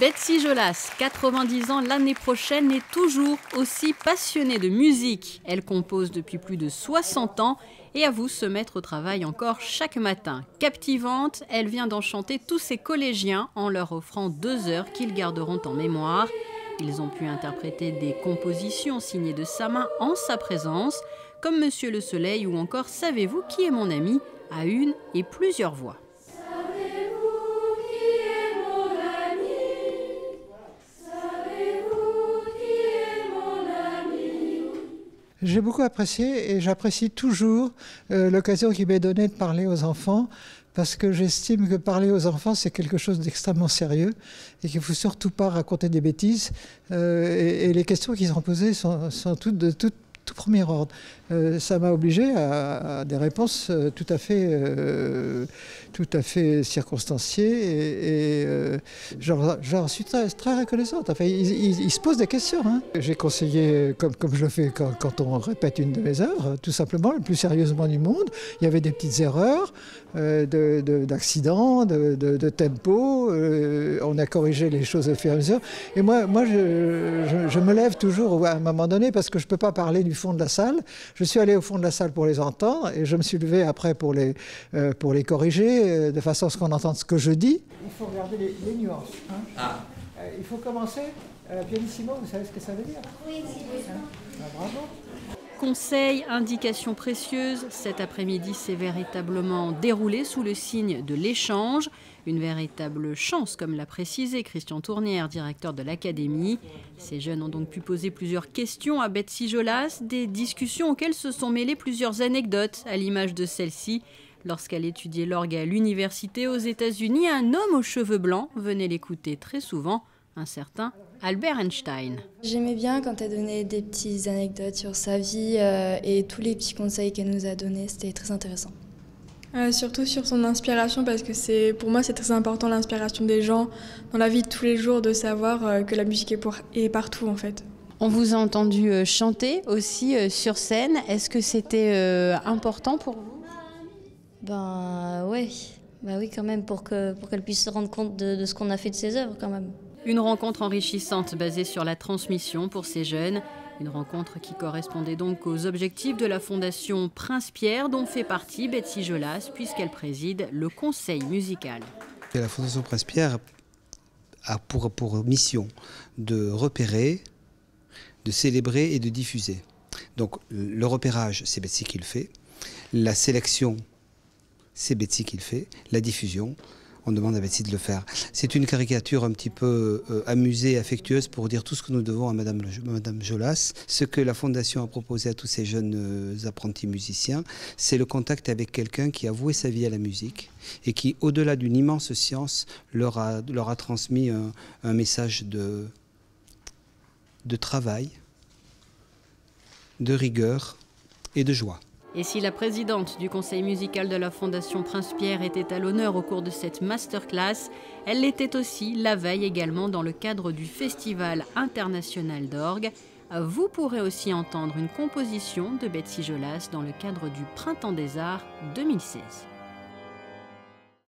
Betsy Jolas, 90 ans l'année prochaine, est toujours aussi passionnée de musique. Elle compose depuis plus de 60 ans et avoue se mettre au travail encore chaque matin. Captivante, elle vient d'enchanter tous ses collégiens en leur offrant 2 heures qu'ils garderont en mémoire. Ils ont pu interpréter des compositions signées de sa main en sa présence, comme Monsieur le Soleil ou encore Savez-vous qui est mon ami, à une et plusieurs voix. J'ai beaucoup apprécié et j'apprécie toujours l'occasion qui m'est donnée de parler aux enfants parce que j'estime que parler aux enfants, c'est quelque chose d'extrêmement sérieux et qu'il ne faut surtout pas raconter des bêtises. Et les questions qui sont posées sont toutes de tout premier ordre. Ça m'a obligé à des réponses tout à fait circonstanciées et j'en suis très, très reconnaissante. Enfin, il se pose des questions. Hein. J'ai conseillé, comme je le fais quand on répète une de mes œuvres, tout simplement, le plus sérieusement du monde. Il y avait des petites erreurs d'accidents, de tempo. On a corrigé les choses au fur et à mesure. Et moi je me lève toujours à un moment donné parce que je ne peux pas parler du fond de la salle. Je suis allé au fond de la salle pour les entendre et je me suis levé après pour les corriger de façon à ce qu'on entende ce que je dis. Il faut regarder les nuances. Hein. Il faut commencer. Pianissimo, vous savez ce que ça veut dire? Oui, bravo. Conseils, indications précieuses, cet après-midi s'est véritablement déroulé sous le signe de l'échange. Une véritable chance, comme l'a précisé Christian Tournière, directeur de l'Académie. Ces jeunes ont donc pu poser plusieurs questions à Betsy Jolas, des discussions auxquelles se sont mêlées plusieurs anecdotes, à l'image de celle-ci. Lorsqu'elle étudiait l'orgue à l'université aux États-Unis, un homme aux cheveux blancs venait l'écouter très souvent, un certain Albert Einstein. J'aimais bien quand elle donnait des petites anecdotes sur sa vie et tous les petits conseils qu'elle nous a donnés, c'était très intéressant. Surtout sur son inspiration, parce que pour moi c'est très important l'inspiration des gens dans la vie de tous les jours, de savoir que la musique est partout en fait. On vous a entendu chanter aussi sur scène. Est-ce que c'était important pour vous? Oui quand même, pour qu'elle puisse se rendre compte de ce qu'on a fait de ses œuvres quand même. Une rencontre enrichissante basée sur la transmission pour ces jeunes. Une rencontre qui correspondait donc aux objectifs de la Fondation Prince-Pierre, dont fait partie Betsy Jolas, puisqu'elle préside le conseil musical. La Fondation Prince-Pierre a pour mission de repérer, de célébrer et de diffuser. Donc le repérage, c'est Betsy qui le fait. La sélection, c'est Betsy qui le fait. La diffusion, on demande à Betsy de le faire. C'est une caricature un petit peu amusée, affectueuse pour dire tout ce que nous devons à Madame Jolas. Ce que la Fondation a proposé à tous ces jeunes apprentis musiciens, c'est le contact avec quelqu'un qui a voué sa vie à la musique et qui, au-delà d'une immense science, leur a transmis un message de travail, de rigueur et de joie. Et si la présidente du conseil musical de la Fondation Prince-Pierre était à l'honneur au cours de cette masterclass, elle l'était aussi la veille également dans le cadre du Festival international d'orgue. Vous pourrez aussi entendre une composition de Betsy Jolas dans le cadre du Printemps des Arts 2016.